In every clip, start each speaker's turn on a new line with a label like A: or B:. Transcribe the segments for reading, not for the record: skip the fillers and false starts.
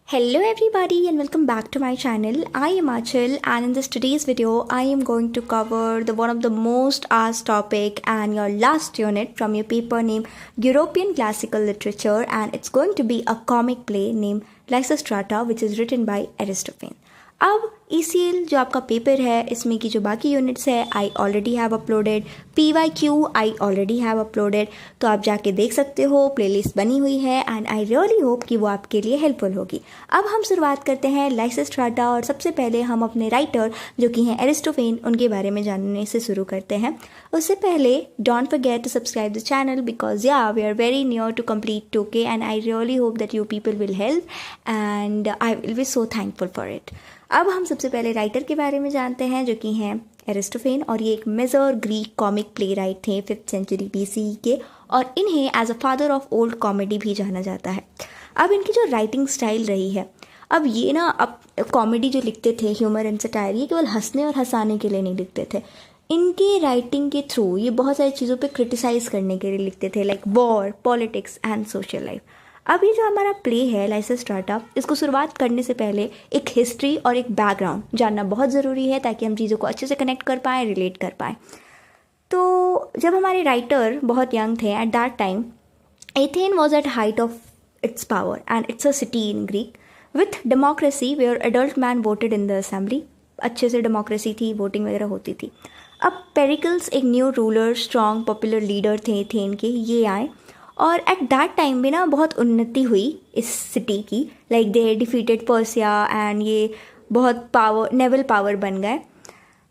A: Hello everybody and welcome back to my channel. I am Achal and in this today's video I am going to cover the one of the most asked topic and your last unit from your paper named European Classical Literature, and it's going to be a comic play named Lysistrata which is written by Aristophanes. अब ECL जो आपका paper है इसमें की जो बाकी units है I already have uploaded, PYQ I already have uploaded, तो आप जाके देख सकते हो, प्लेलिस्ट बनी हुई है एंड आई रियली होप कि वो आपके लिए हेल्पफुल होगी। अब हम शुरुआत करते हैं लाइसिस्ट्राटा और सबसे पहले हम अपने राइटर जो कि हैं एरिस्टोफेन उनके बारे में जानने से शुरू करते हैं। उससे पहले don't forget to subscribe the channel because yeah we are very near to complete 2K and I really hope that you people will help and I will be so thankful for it. अब हम सबसे पहले writer के बारे में जानते हैं जो कि हैं एरिस्टोफेन, और ये एक major Greek comic playwright थे 5th सेंचुरी BCE के, और इन्हें as a father of old comedy भी जाना जाता है। अब इनकी जो राइटिंग स्टाइल रही है, अब ये ना अब कॉमेडी जो लिखते थे, ह्यूमर एंड सटायर, ये केवल हंसने और हंसाने के लिए नहीं लिखते थे। इनके राइटिंग के थ्रू ये बहुत सारी चीज़ों पे क्रिटिसाइज़ करने के लिए लिखते थे, like war, politics and social life. अब ये जो हमारा प्ले है लाइसिस्ट्राटा, इसको शुरुआत करने से पहले एक हिस्ट्री और एक बैकग्राउंड जानना बहुत ज़रूरी है ताकि हम चीज़ों को अच्छे से कनेक्ट कर पाएँ, रिलेट कर पाएँ। तो जब हमारे राइटर बहुत यंग थे at that time, Athens was at height of its power and it's a city in Greek with democracy where adult man voted in the assembly. अच्छे से डेमोक्रेसी थी, वोटिंग वगैरह होती थी। अब पेरिकल्स एक new ruler, strong popular leader थे ethane के, ये आए और एट दैट टाइम भी ना बहुत उन्नति हुई इस सिटी की, like they defeated Persia and ये बहुत पावर, नेवल पावर बन गए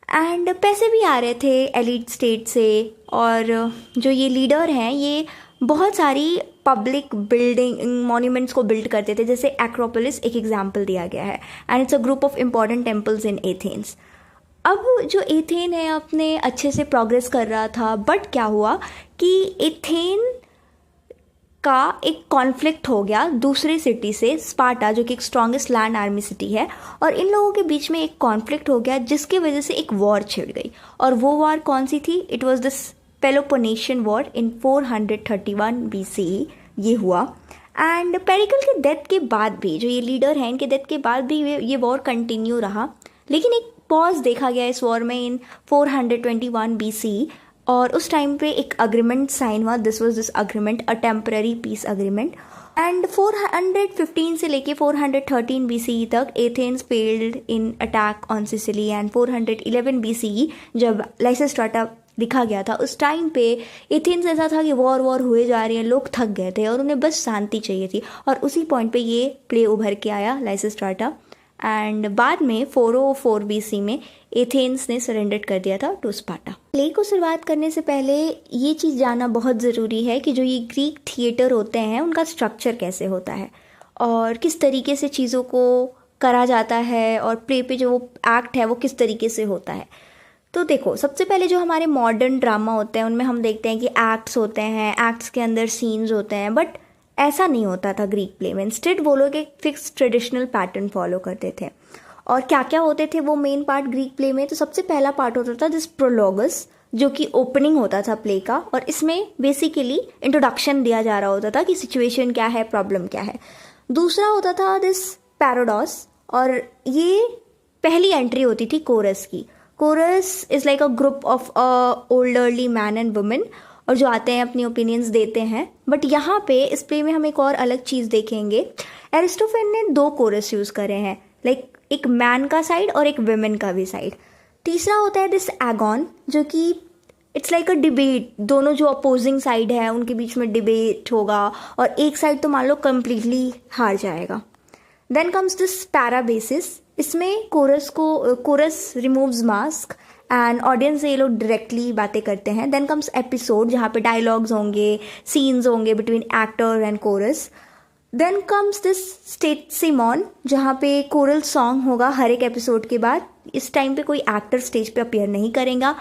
A: एंड पैसे भी आ रहे थे एलिट स्टेट से। और जो ये लीडर हैं ये बहुत सारी पब्लिक बिल्डिंग मॉन्यूमेंट्स को बिल्ड करते थे, जैसे एक्रोपोलिस एक एग्जाम्पल दिया गया है and it's a group of important temples in Athens. अब जो एथेन है अपने अच्छे से प्रोग्रेस कर रहा था, बट क्या हुआ कि एथेन का एक कॉन्फ्लिक्ट हो गया दूसरी सिटी से, स्पार्टा, जो कि एक स्ट्रॉन्गेस्ट लैंड आर्मी सिटी है, और इन लोगों के बीच में एक कॉन्फ्लिक्ट हो गया जिसकी वजह से एक वॉर छिड़ गई। और वो वॉर कौन सी थी? It was this Peloponnesian war in 431 BCE ये हुआ। एंड पेरिकल के डेथ के बाद भी, जो ये लीडर हैं, इनके डेथ के बाद भी ये वॉर कंटिन्यू रहा, लेकिन एक पॉज देखा गया इस वॉर में इन 421 BCE, और उस टाइम पे एक अग्रीमेंट साइन हुआ। This was this agreement, a temporary piece agreement. And 415 से लेके 413 BCE तक Athens failed in attack on Sicily, and 411 BCE जब लाइसिस्ट्राटा लिखा गया था उस टाइम पे एथेंस ऐसा था कि वॉर हुए जा रही है, लोग थक गए थे और उन्हें बस शांति चाहिए थी, और उसी पॉइंट पे ये प्ले उभर के आया लाइसिस्ट्राटा। एंड बाद में 404 BC में एथेंस ने सरेंडर कर दिया था टू स्पार्टा। प्ले को शुरुआत करने से पहले ये चीज़ जानना बहुत ज़रूरी है कि जो ये ग्रीक थिएटर होते हैं उनका स्ट्रक्चर कैसे होता है और किस तरीके से चीज़ों को करा जाता है, और प्ले पे जो एक्ट है वो किस तरीके से होता है। तो देखो, सबसे पहले जो हमारे मॉडर्न ड्रामा होते हैं उनमें हम देखते हैं कि एक्ट्स होते हैं, एक्ट्स के अंदर सीन्स होते हैं, बट ऐसा नहीं होता था ग्रीक प्ले में। इंस्टेड वो लोग एक फिक्स ट्रेडिशनल पैटर्न फॉलो करते थे। और क्या क्या होते थे वो मेन पार्ट ग्रीक प्ले में? तो सबसे पहला पार्ट होता था दिस प्रोलॉगस, जो कि ओपनिंग होता था प्ले का, और इसमें बेसिकली इंट्रोडक्शन दिया जा रहा होता था कि सिचुएशन क्या है, प्रॉब्लम क्या है। दूसरा होता था दिस पैराडॉस, और ये पहली एंट्री होती थी कोरस की। Chorus is like a group of elderly man and women, और जो आते हैं अपनी ओपिनियंस देते हैं। बट यहाँ पे इस प्ले में हम एक और अलग चीज़ देखेंगे, एरिस्टोफेन ने 2 कोरस यूज़ करे हैं, लाइक एक मैन का साइड और एक वेमेन का भी साइड। तीसरा होता है दिस एगॉन, जो कि इट्स लाइक अ डिबेट, दोनों जो अपोजिंग साइड है उनके बीच में डिबेट होगा, और एक साइड तो मान लो कम्प्लीटली हार जाएगा। देन कम्स दिस पैराबेसिस, इसमें chorus removes mask and audience से ये लोग डायरेक्टली बातें करते हैं। देन कम्स एपिसोड, जहाँ पे डायलॉग्स होंगे, सीन्स होंगे between actor and chorus. Then comes this stasimon, जहाँ पे कोरल सॉन्ग होगा हर एक एपिसोड के बाद। इस टाइम पे कोई एक्टर स्टेज पे अपीयर नहीं करेगा।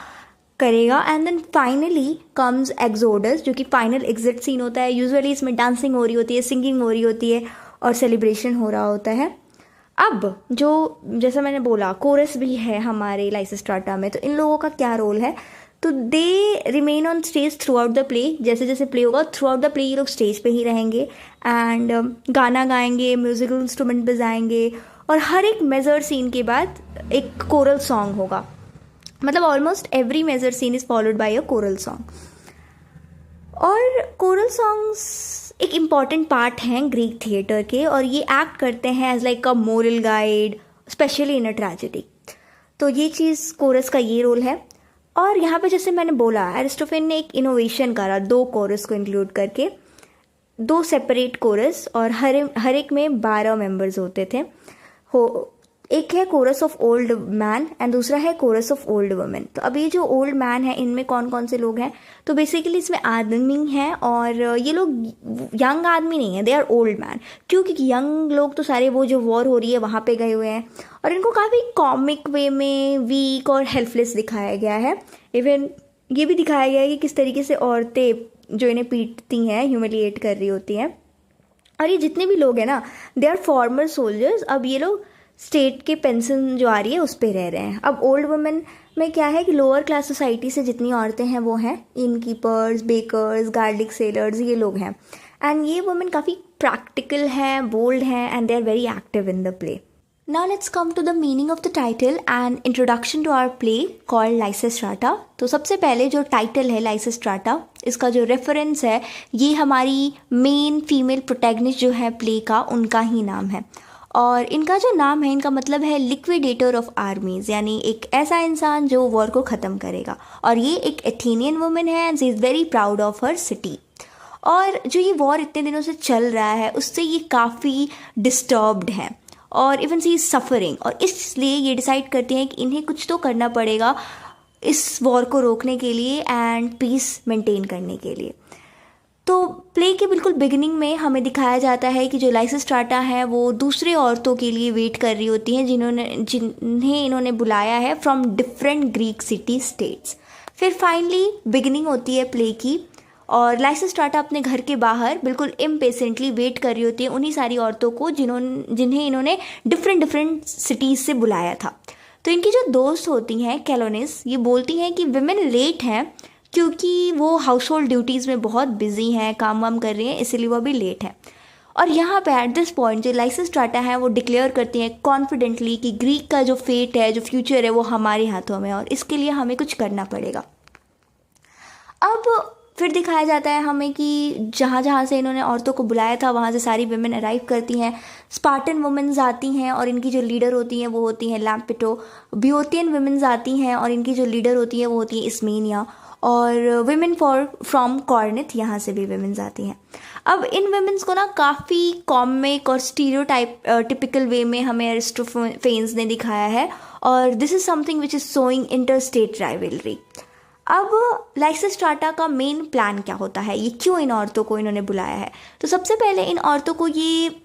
A: And then finally comes exodus, जो कि फाइनल एग्जिट सीन होता है। यूजुअली इसमें डांसिंग हो रही होती है, सिंगिंग हो रही होती है, और सेलिब्रेशन हो रहा होता है। अब जो जैसा मैंने बोला कोरस भी है हमारे लाइसिस्ट्राटा में, तो इन लोगों का क्या रोल है? तो they remain on stage through out the play. जैसे जैसे प्ले होगा थ्रू आउट द प्ले ये लोग स्टेज पे ही रहेंगे एंड गाना गाएंगे, म्यूजिकल इंस्ट्रूमेंट बजाएंगे और हर एक मेजर सीन के बाद एक कोरल सॉन्ग होगा। मतलब almost every major scene is followed by a choral song. और कोरल सॉन्ग्स एक इम्पॉर्टेंट पार्ट हैं ग्रीक थिएटर के और ये एक्ट करते हैं as like a moral guide, specially in a tragedy. तो ये चीज़ कोरस का ये रोल है। और यहाँ पे जैसे मैंने बोला एरिस्टोफेन ने एक इनोवेशन करा 2 कोरस को इंक्लूड करके, 2 सेपरेट कोरस और हर एक में 12 मेंबर्स होते थे। एक है chorus of old man and दूसरा है कोरस ऑफ ओल्ड वुमेन। तो अब ये जो ओल्ड मैन है इनमें कौन कौन से लोग हैं, तो बेसिकली इसमें आदमी हैं और ये लोग यंग आदमी नहीं है, दे आर ओल्ड मैन। क्योंकि यंग लोग तो सारे वो जो वॉर हो रही है वहाँ पे गए हुए हैं और इनको काफ़ी कॉमिक वे में वीक और हेल्पलेस दिखाया गया है। इवन ये भी दिखाया गया है कि किस तरीके से औरतें जो इन्हें पीटती हैं, ह्यूमिलिएट कर रही होती हैं। और ये जितने भी लोग हैं ना, दे आर फॉर्मर सोल्जर्स। अब ये लोग स्टेट के पेंशन जो आ रही है उस पर रह रहे हैं। अब ओल्ड वुमेन में क्या है कि लोअर क्लास सोसाइटी से जितनी औरतें हैं वो हैं इनकीपर्स, बेकर्स, गार्लिक सेलर्स, ये लोग हैं। एंड ये वुमेन काफ़ी प्रैक्टिकल हैं, बोल्ड हैं and they are very active in the play. Now let's come to the meaning of the title and introduction to our play called Lysistrata। तो सबसे पहले जो टाइटल है Lysistrata, इसका जो रेफरेंस है ये हमारी मेन फीमेल प्रोटैगनिस्ट जो है प्ले का, उनका ही नाम है। और इनका जो नाम है इनका मतलब है लिक्विडेटर ऑफ आर्मीज़, यानी एक ऐसा इंसान जो वॉर को ख़त्म करेगा। और ये एक एथेनियन वुमेन है and she is very proud of her city. और जो ये वॉर इतने दिनों से चल रहा है उससे ये काफ़ी डिस्टर्ब्ड है और इवन सी इज सफरिंग, और इसलिए ये डिसाइड करती हैं कि इन्हें कुछ तो करना पड़ेगा इस वॉर को रोकने के लिए एंड पीस मेंटेन करने के लिए। तो प्ले के बिल्कुल बिगिनिंग में हमें दिखाया जाता है कि जो लाइसिस्ट्राटा है वो दूसरे औरतों के लिए वेट कर रही होती हैं जिन्हें इन्होंने बुलाया है from different Greek city states. फिर फाइनली बिगिनिंग होती है प्ले की और लाइसिस्ट्राटा अपने घर के बाहर बिल्कुल इम्पेशेंटली वेट कर रही होती है उन्हीं सारी औरतों को जिन्हें इन्होंने डिफरेंट सिटीज़ से बुलाया था। तो इनकी जो दोस्त होती हैं कैलोनिस, ये बोलती हैं कि विमेन लेट हैं क्योंकि वो हाउस होल्ड ड्यूटीज़ में बहुत बिजी हैं, काम वाम कर रही हैं, इसीलिए वो अभी लेट है। और यहाँ पे एट दिस पॉइंट जो लाइसिस्ट्राटा है वो डिक्लेयर करती हैं कॉन्फिडेंटली कि ग्रीक का जो फेट है, जो फ्यूचर है, वो हमारे हाथों में है और इसके लिए हमें कुछ करना पड़ेगा। अब फिर दिखाया जाता है हमें कि जहाँ जहाँ से इन्होंने औरतों को बुलाया था वहाँ से सारी वुमेन अराइव करती हैं। स्पार्टन वुमेन्स आती हैं और इनकी जो लीडर होती हैं वो होती हैं लैम्पिटो। बियोतियन वुमेन्स आती हैं और इनकी जो लीडर होती है वो होती है इसमेनिया। और वुमेन फ्रॉम कॉर्निथ, यहाँ से भी वुमेन्स आती हैं। अब इन वुमेन्स को ना काफ़ी कॉमिक और टिपिकल वे में हमें एरिस्टोफेन्स ने दिखाया है और this is something which is showing inter state rivalry. अब लाइसिस्ट्राटा का मेन प्लान क्या होता है, ये क्यों इन औरतों को इन्होंने बुलाया है? तो सबसे पहले इन औरतों को ये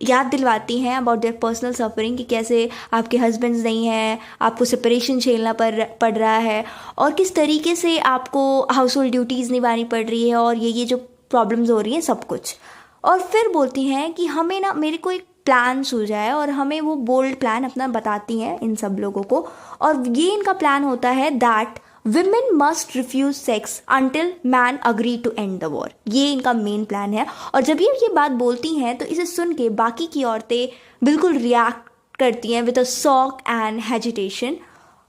A: याद दिलवाती हैं अबाउट देयर पर्सनल सफरिंग कि कैसे आपके हस्बैंड्स नहीं हैं, आपको सेपरेशन झेलना पड़ रहा है और किस तरीके से आपको हाउस होल्ड ड्यूटीज़ निभानी पड़ रही है और ये जो प्रॉब्लम्स हो रही हैं सब कुछ। और फिर बोलती हैं कि हमें ना, मेरे को एक प्लान सूझा है और हमें वो बोल्ड प्लान अपना बताती हैं इन सब लोगों को। और ये इनका प्लान होता है that Women must refuse sex until man agree to end the war। ये इनका मेन प्लान है। और जब ये बात बोलती हैं तो इसे सुन के बाकी की औरतें बिल्कुल रिएक्ट करती हैं with a shock and hesitation.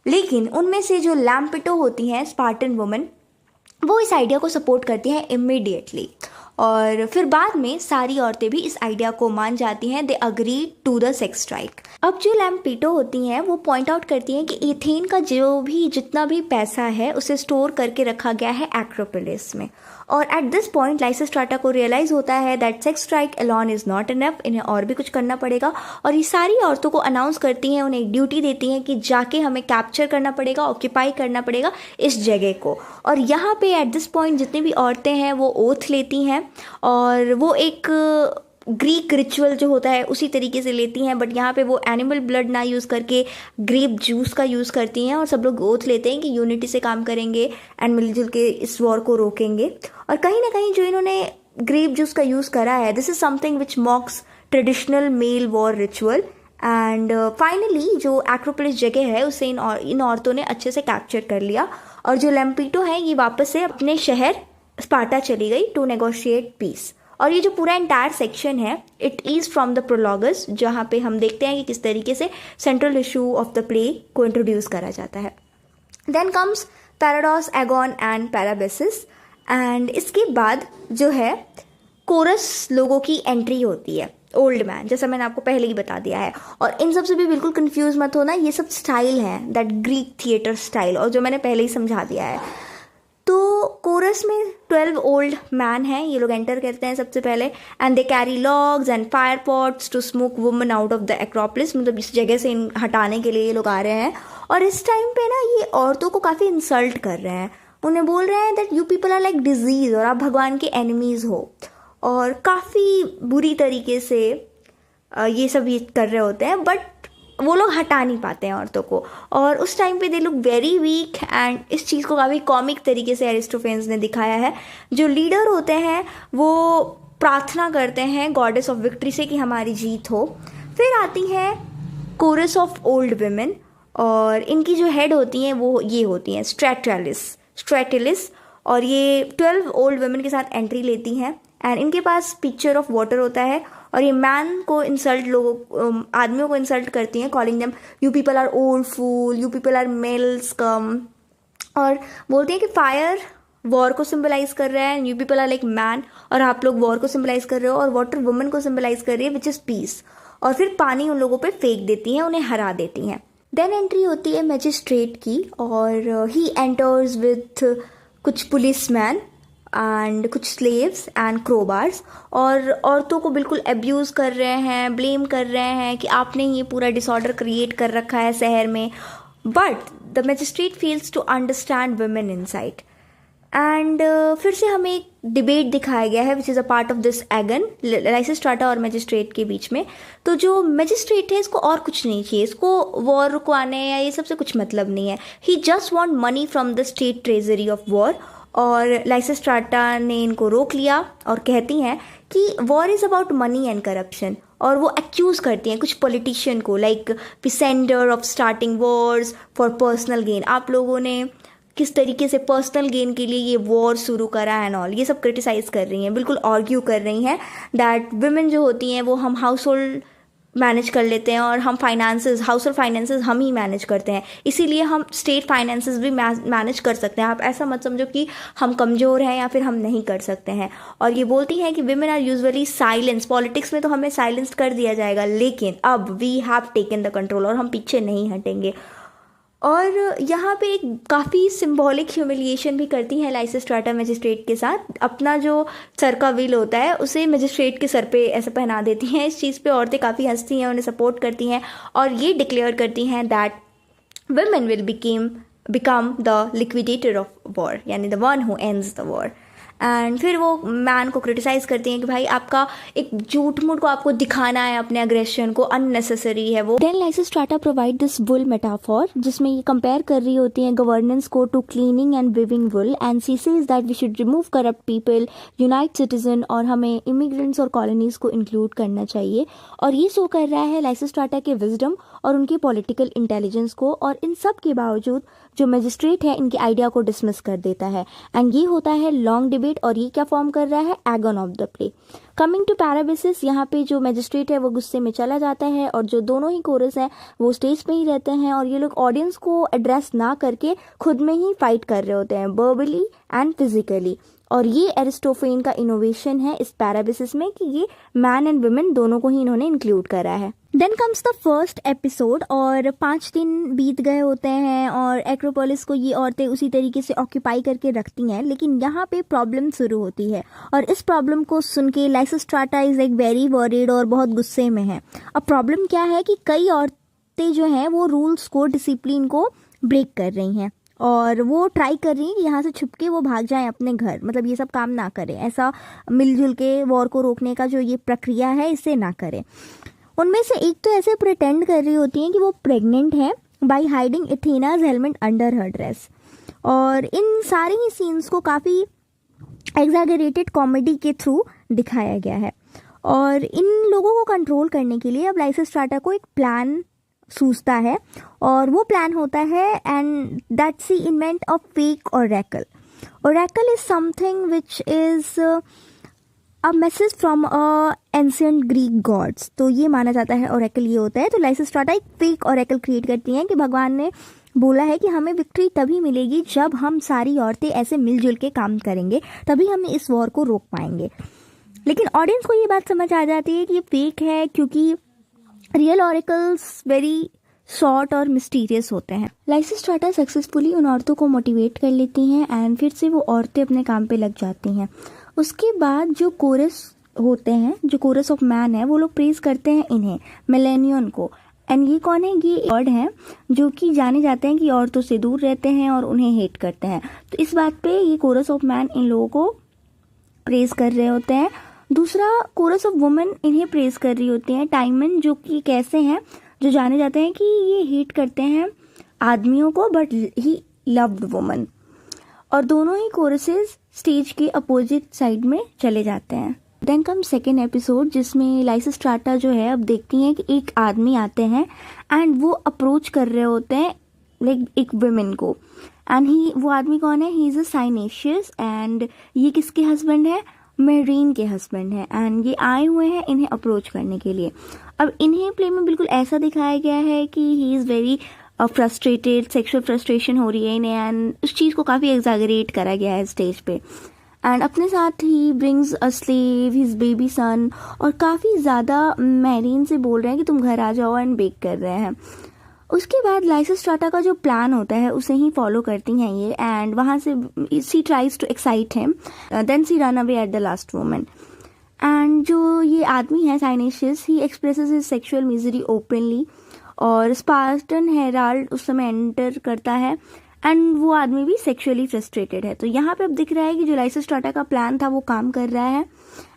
A: लेकिन उनमें से जो लैम्पिटो होती हैं स्पार्टन वुमेन, वो इस आइडिया को सपोर्ट करती हैं इमीडिएटली। और फिर बाद में सारी औरतें भी इस आइडिया को मान जाती हैं, they agree to the sex strike. अब जो लैम्पिटो होती हैं वो पॉइंट आउट करती हैं कि एथेन का जितना भी पैसा है उसे स्टोर करके रखा गया है एक्रोपोलिस में। और एट दिस पॉइंट लाइसिस्ट्राटा को रियलाइज़ होता है that sex strike alone is not enough, इन्हें और भी कुछ करना पड़ेगा। और ये सारी औरतों को अनाउंस करती हैं, उन्हें एक ड्यूटी देती हैं कि जाके हमें कैप्चर करना पड़ेगा, ऑक्यूपाई करना पड़ेगा इस जगह को। और यहाँ पे एट दिस पॉइंट जितनी भी औरतें हैं वो ओथ लेती हैं और वो एक ग्रीक रिचुअल जो होता है उसी तरीके से लेती हैं, बट यहाँ पे वो एनिमल ब्लड ना यूज़ करके ग्रेप जूस का यूज़ करती हैं और सब लोग ओथ लेते हैं कि यूनिटी से काम करेंगे एंड मिलजुल के इस वॉर को रोकेंगे। और कहीं ना कहीं जो इन्होंने ग्रेप जूस का यूज़ करा है, this is something which mocks traditional male war ritual. And finally जो एक्रोपोलिस जगह है उसे इन औरतों ने अच्छे से कैप्चर कर लिया और जो लैम्पीटो है ये वापस से अपने शहर स्पार्टा चली गई टू नेगोशिएट पीस। और ये जो पूरा एंटायर सेक्शन है it is from the prologos, जहाँ पे हम देखते हैं कि किस तरीके से central issue of the play को इंट्रोड्यूस करा जाता है। Then comes parodos, agon and parabasis. And इसके बाद जो है कोरस लोगों की एंट्री होती है, ओल्ड मैन, जैसा मैंने आपको पहले ही बता दिया है। और इन सब से भी बिल्कुल कंफ्यूज मत होना, ये सब स्टाइल है, दैट ग्रीक थिएटर स्टाइल, और जो मैंने पहले ही समझा दिया है। तो कोरस में 12 ओल्ड मैन हैं, ये लोग एंटर करते हैं सबसे पहले। And they carry logs and fire pots to smoke woman out of the Acropolis, मतलब इस जगह से हटाने के लिए ये लोग आ रहे हैं। और इस टाइम पे ना ये औरतों को काफ़ी इंसल्ट कर रहे हैं, उन्हें बोल रहे हैं that you people are like disease और आप भगवान के एनिमीज हो, और काफ़ी बुरी तरीके से ये सब ये कर रहे होते हैं। बट वो लोग हटा नहीं पाते हैं औरतों को, और उस टाइम पे they look very weak. And इस चीज़ को काफ़ी कॉमिक तरीके से एरिस्टोफेन्स ने दिखाया है। जो लीडर होते हैं वो प्रार्थना करते हैं गॉडेस ऑफ विक्ट्री से कि हमारी जीत हो। फिर आती है कोरस ऑफ ओल्ड वुमेन, और इनकी जो हेड होती हैं वो ये होती हैं स्ट्रेटिलिस, और ये 12 ओल्ड वुमेन के साथ एंट्री लेती हैं। एंड इनके पास पिक्चर ऑफ वाटर होता है, और ये मैन को इंसल्ट, लोगों आदमियों को इंसल्ट करती हैं, calling them you people are old fool, you people are males come, और बोलते हैं कि फायर वॉर को सिंबलाइज कर रहा है, you people are like man, और आप लोग वॉर को सिंबलाइज कर रहे हो, और वाटर वुमन को सिंबलाइज कर रही है विच इज़ पीस। और फिर पानी उन लोगों पे फेंक देती हैं, उन्हें हरा देती हैं। देन एंट्री होती है मैजिस्ट्रेट की, और ही एंटर्स विथ कुछ पुलिस मैन एंड कुछ स्लेव्स एंड क्रोबार्स, और औरतों को बिल्कुल अब्यूज़ कर रहे हैं, ब्लेम कर रहे हैं कि आपने ये पूरा डिसऑर्डर क्रिएट कर रखा है शहर में। But the magistrate feels to understand women inside. And फिर से हमें एक डिबेट दिखाया गया है which is a part of this agon, Lysistrata और मैजिस्ट्रेट के बीच में। तो जो मैजिस्ट्रेट है इसको और कुछ नहीं चाहिए, इसको वॉर रुकवाने या ये सबसे कुछ मतलब नहीं है। He just want money from the state treasury of war. और लाइसिस्ट्राटा ने इनको रोक लिया और कहती हैं कि war is about money and corruption, और वो एक्यूज़ करती हैं कुछ पॉलिटिशियन को, like Pisander of starting wars for personal gain. आप लोगों ने किस तरीके से पर्सनल गेन के लिए ये वॉर शुरू करा एंड ऑल, ये सब क्रिटिसाइज़ कर रही हैं, बिल्कुल आर्ग्यू कर रही हैं दैट वुमेन जो होती हैं वो हम हाउस होल्ड मैनेज कर लेते हैं, और हम फाइनेंसेस, हाउस होल्ड फाइनेंसेस हम ही मैनेज करते हैं, इसीलिए हम स्टेट फाइनेंसेस भी मैनेज कर सकते हैं। आप ऐसा मत समझो कि हम कमज़ोर हैं या फिर हम नहीं कर सकते हैं। और ये बोलती हैं कि women are usually silence, politics में तो हमें साइलेंस कर दिया जाएगा, लेकिन अब we have taken the control, और हम पीछे नहीं हटेंगे। और यहाँ पे एक काफ़ी सिंबॉलिक ह्यूमिलिएशन भी करती हैं लाइसिस्ट्राटा मैजिस्ट्रेट के साथ। अपना जो सर का व्हील होता है उसे मैजिस्ट्रेट के सर पे ऐसे पहना देती हैं। इस चीज़ पे औरतें काफ़ी हंसती हैं, उन्हें सपोर्ट करती हैं, और ये डिक्लेयर करती हैं that women will become the liquidator of war, यानी the one who ends the war. And फिर वो मैन को क्रिटिसाइज़ करती हैं कि भाई आपका एक झूठ मूठ को आपको दिखाना है, अपने अग्रेशन को, अननेसेसरी है वो। Then Lysistrata provide this wool metaphor, जिसमें ये कंपेयर कर रही होती हैं गवर्नेंस को to cleaning and weaving wool, and she says that we should remove corrupt people, unite citizen, और हमें इमिग्रेंट्स और कॉलोनीज को इंक्लूड करना चाहिए। और ये शो कर रहा है लाइसिस्ट्राटा के विजडम और उनकी पॉलिटिकल इंटेलिजेंस को, और इन सब के बावजूद जो मैजिस्ट्रेट है इनके आइडिया को डिसमिस कर देता है। एंड ये होता है लॉन्ग डिबेट, और ये क्या फॉर्म कर रहा है, agon of the play. Coming to parabasis, यहाँ पे जो मैजिस्ट्रेट है वो गुस्से में चला जाता है, और जो दोनों ही कोरस हैं वो स्टेज पे ही रहते हैं, और ये लोग ऑडियंस को एड्रेस ना करके खुद में ही फाइट कर रहे होते हैं, वर्बली एंड फिजिकली। और ये एरिस्टोफेन का इनोवेशन है इस पैराबिसिस में कि ये मैन एंड वुमेन दोनों को ही इन्होंने इंक्लूड करा है। Then comes the first episode, और 5 दिन बीत गए होते हैं, और एक्रोपोलिस को ये औरतें उसी तरीके से ऑक्यूपाई करके रखती हैं। लेकिन यहाँ पे प्रॉब्लम शुरू होती है, और इस प्रॉब्लम को सुन के लाइसिस्ट्राटा इज लाइक वेरी वरीड और बहुत गुस्से में है। अब प्रॉब्लम क्या है कि कई औरतें जो हैं वो रूल्स को, डिसिप्लिन को ब्रेक कर रही हैं, और वो ट्राई कर रही हैं कि यहाँ से छुप के वो भाग जाएं अपने घर, मतलब ये सब काम ना करें, ऐसा मिलजुल के वॉर को रोकने का जो ये प्रक्रिया है इसे ना करें। उनमें से एक तो ऐसे प्रिटेंड कर रही होती हैं कि वो प्रेग्नेंट है by hiding Athena's helmet under her dress. और इन सारे ही सीन्स को काफ़ी एग्जैगरेटेड कॉमेडी के थ्रू दिखाया गया है। और इन लोगों को कंट्रोल करने के लिए अब लाइसिस्ट्राटा को एक प्लान सूझता है और वो प्लान होता है and that's the invent of fake Oracle. Oracle is something which is a message from a ancient Greek gods. तो ये माना जाता है ओरेकल ये होता है. तो लाइसिस्ट्राटा एक फेक ओरेकल क्रिएट करती हैं कि भगवान ने बोला है कि हमें विक्ट्री तभी मिलेगी जब हम सारी औरतें ऐसे मिलजुल के काम करेंगे, तभी हम इस वॉर को रोक पाएंगे. लेकिन ऑडियंस को ये बात समझ आ जाती है कि ये फेक है क्योंकि रियल ऑरेकल्स वेरी शॉर्ट और मिस्टीरियस होते हैं. लाइसिस्ट्राटा सक्सेसफुली उन औरतों को मोटिवेट कर लेती हैं एंड फिर से वो औरतें अपने काम पे लग जाती हैं. उसके बाद जो कोरस होते हैं, जो कोरस ऑफ मैन है, वो लोग प्रेज करते हैं इन्हें, मेलेनियन को. एंड ये कौन है? ये गॉड हैं जो कि जाने जाते हैं कि औरतों से दूर रहते हैं और उन्हें हेट करते हैं. तो इस बात पे ये कोरस ऑफ मैन इन लोगों को प्रेज कर रहे होते हैं. दूसरा कोरस ऑफ वुमेन इन्हें प्रेज कर रही होती हैं, टाइमन, जो कि कैसे हैं, जो जाने जाते हैं कि ये हेट करते हैं आदमियों को बट ही लव्ड वुमन. और दोनों ही कोरसेस स्टेज के अपोजिट साइड में चले जाते हैं. देन कम सेकेंड एपिसोड जिसमें लाइसिस्ट्राटा जो है अब देखती हैं कि एक आदमी आते हैं एंड वो अप्रोच कर रहे होते हैं लाइक एक वुमेन को. एंड वो आदमी कौन है? ही इज अ साइनेशियस एंड ये किसके हस्बैंड है? मेरीन के हस्बैंड है. एंड ये आए हुए हैं इन्हें अप्रोच करने के लिए. अब इन्हें प्ले में बिल्कुल ऐसा दिखाया गया है कि he is very frustrated, sexual frustration हो रही है इन्हें एंड उस चीज़ को काफ़ी एग्जैगरेट करा गया है स्टेज पे. एंड अपने साथ ही brings a slave, his baby son, और काफ़ी ज़्यादा मेरीन से बोल रहे हैं कि तुम घर आ जाओ एंड बेक कर रहे हैं. उसके बाद लाइसिस्ट्राटा का जो प्लान होता है उसे ही फॉलो करती हैं ये. एंड वहाँ से she tries to excite him, then she run away at the last moment. And जो ये आदमी है Cinesias, he expresses his sexual misery openly. और स्पार्टन हेराल्ड उस समय एंटर करता है एंड वो आदमी भी सेक्सुअली फ्रस्ट्रेटेड है. तो यहाँ पे अब दिख रहा है कि जो लाइसिस्ट्राटा का प्लान था वो काम कर रहा है.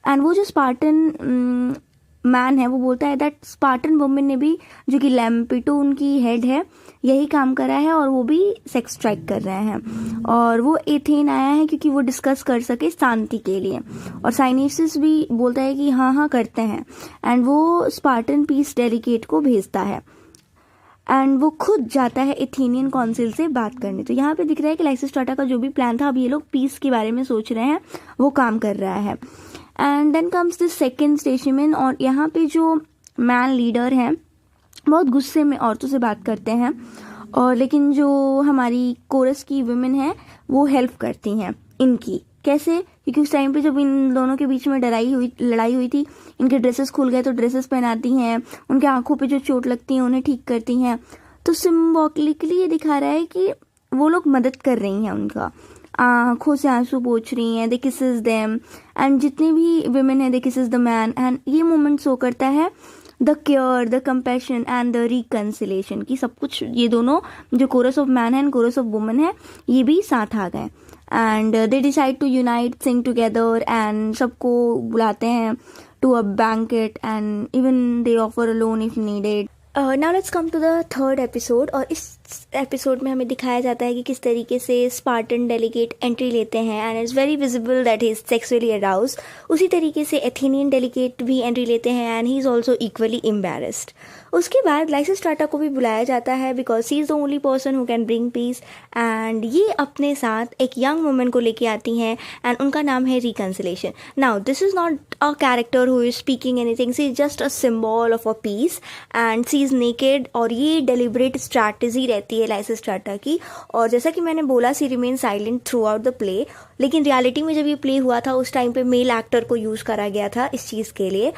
A: एंड वो जो स्पार्टन मैन है वो बोलता है दैट स्पार्टन वुमेन ने भी, जो कि लैम्पिटो उनकी हेड है, यही काम करा है और वो भी सेक्स स्ट्राइक कर रहे हैं. और वो एथेन आया है क्योंकि वो डिस्कस कर सके शांति के लिए. और साइनेसिस भी बोलता है कि हाँ करते हैं. एंड वो स्पार्टन पीस डेलीगेट को भेजता है एंड वो खुद जाता है एथेनियन काउंसिल से बात करने. तो यहाँ पे दिख रहा है कि लाइसिस्ट्राटा का जो भी प्लान था, अब ये लोग पीस के बारे में सोच रहे हैं, वो काम कर रहा है. And then comes this second station. और यहाँ पे जो मैन लीडर हैं बहुत गुस्से में औरतों से बात करते हैं, और लेकिन जो हमारी कोरस की वुमेन है वो हेल्प करती हैं इनकी. कैसे? क्योंकि उस टाइम पे जब इन दोनों के बीच में लड़ाई हुई थी, इनके ड्रेसेस खुल गए तो ड्रेसेस पहनाती हैं, उनके आंखों पे जो चोट लगती है उन्हें ठीक करती हैं. तो सिम्बॉलिकली ये दिखा रहा है कि वो लोग मदद कर रही हैं, उनका आंखों से आंसू पोंछ रही हैं. दे किसेस देम एंड जितने भी वुमेन है they kisses the man. And ये मोमेंट शो करता है the care, the compassion and the reconciliation की सब कुछ ये दोनों जो कोरस ऑफ मैन है एंड कोरस ऑफ वुमेन है ये भी साथ आ गए. And they decide to unite, sing together and सबको बुलाते हैं to a banquet and even they offer a loan if needed. Now let's come to the third episode. और इस एपिसोड में हमें दिखाया जाता है कि किस तरीके से स्पार्टन डेलीगेट एंट्री लेते हैं and it's very visible that he is sexually aroused. उसी तरीके से एथेनियन डेलीगेट भी एंट्री लेते हैं and he is also equally embarrassed. उसके बाद लाइसिस्ट्राटा को भी बुलाया जाता है because he is the only person who can bring peace. And ये अपने साथ एक यंग वुमन को लेके आती हैं एंड उनका नाम है reconciliation. Now this is not a character who is speaking anything, she is just a symbol of a peace and she is naked. और ये डेलिब्रेट स्ट्रैटेजी रहती है लाइसिस्ट्राटा की. और जैसा कि मैंने बोला, she remain silent throughout the play. लेकिन रियलिटी में जब ये प्ले हुआ था उस टाइम पे मेल एक्टर को यूज़ करा गया था इस चीज़ के लिए.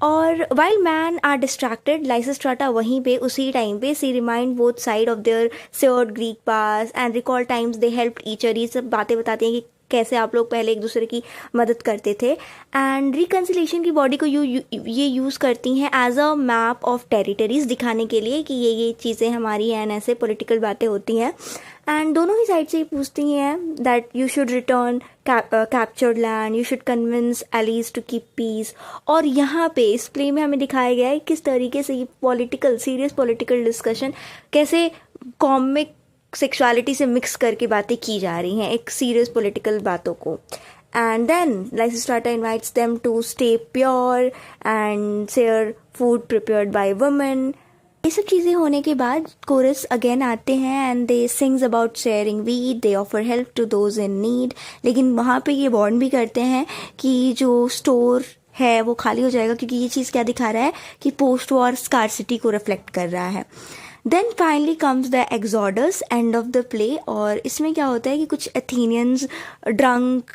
A: और while man are distracted, Lysistrata वहीं पे उसी टाइम पे she remind both side of their shared Greek past and recall times they helped each other. ये सब बातें बताती हैं कि कैसे आप लोग पहले एक दूसरे की मदद करते थे. एंड रिकन्सिलेशन की बॉडी को ये यूज़ करती हैं as a map of territories, दिखाने के लिए कि ये चीज़ें हमारी हैं, ऐसे पॉलिटिकल बातें होती हैं. एंड दोनों ही साइड से पूछती हैं that you should return captured land, you should convince allies to keep peace. और यहाँ पे इस प्ले में हमें दिखाया गया है किस तरीके से ये सीरियस पॉलिटिकल डिस्कशन कैसे कॉमिक सेक्सुअलिटी से मिक्स करके बातें की जा रही हैं, एक सीरियस पॉलिटिकल बातों को. And then Lysistrata invites them to stay pure and share food prepared by women. ये सब चीज़ें होने के बाद कोरस अगेन आते हैं and they sings about sharing weed, they offer help to those in need. लेकिन वहाँ पे ये वार्न भी करते हैं कि जो स्टोर है वो खाली हो जाएगा, क्योंकि ये चीज़ क्या दिखा रहा है कि पोस्ट वॉर स्कार्सिटी को रिफ्लेक्ट कर रहा है। Then finally comes the exodus, end of the play. और इसमें क्या होता है कि कुछ एथेनियंस ड्रंक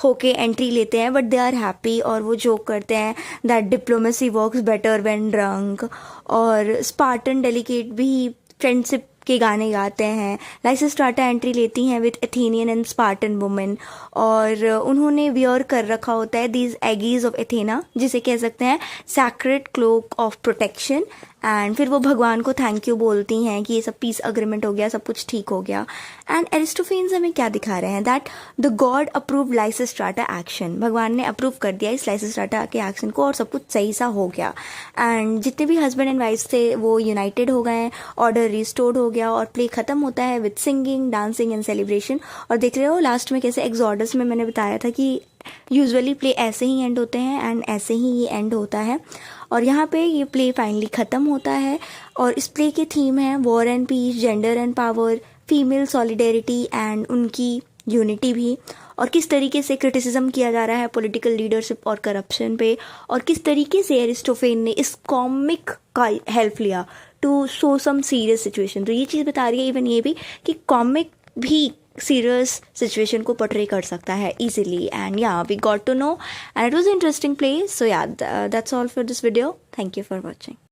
A: होके एंट्री लेते हैं, बट दे आर हैप्पी, और वो जोक करते हैं that diplomacy works better when drunk. और स्पार्टन डेलिकेट भी फ्रेंडशिप के गाने गाते हैं। लाइसिस्ट्राटा एंट्री लेती हैं with Athenian and Spartan women, और उन्होंने वियर कर रखा होता है दीज एगीज ऑफ एथेना, जिसे कह सकते हैं sacred cloak of protection. And फिर वो भगवान को थैंक यू बोलती हैं कि ये सब पीस अग्रीमेंट हो गया, सब कुछ ठीक हो गया। एंड एरिस्टोफेन्स हमें क्या दिखा रहे हैं that the god approve Lysistrata action, भगवान ने अप्रूव कर दिया इस लाइसिस्ट्राटा के एक्शन को और सब कुछ सही सा हो गया। एंड जितने भी हस्बैंड एंड वाइफ थे वो यूनाइटेड हो गए, ऑर्डर रिस्टोर्ड हो गया, और प्ले खत्म होता है with singing, dancing and celebration. और देख रहे हो लास्ट में कैसे एक्सोडस में मैंने बताया था कि यूजुअली प्ले ऐसे ही एंड होते हैं एंड ऐसे ही ये एंड होता है। और यहाँ पे ये प्ले फाइनली ख़त्म होता है, और इस प्ले की थीम है war and peace, gender and power, female solidarity and उनकी यूनिटी भी, और किस तरीके से क्रिटिसिज्म किया जा रहा है पॉलिटिकल लीडरशिप और करप्शन पे, और किस तरीके से एरिस्टोफेन ने इस कॉमिक का हेल्प लिया to show some serious situation. तो ये चीज़ बता रही है इवन ये भी कि कॉमिक भी सीरियस सिचुएशन को पोर्ट्रे कर सकता है easily. And yeah, we got to know and it was an interesting play. So yeah, that's all for this video. Thank you for watching.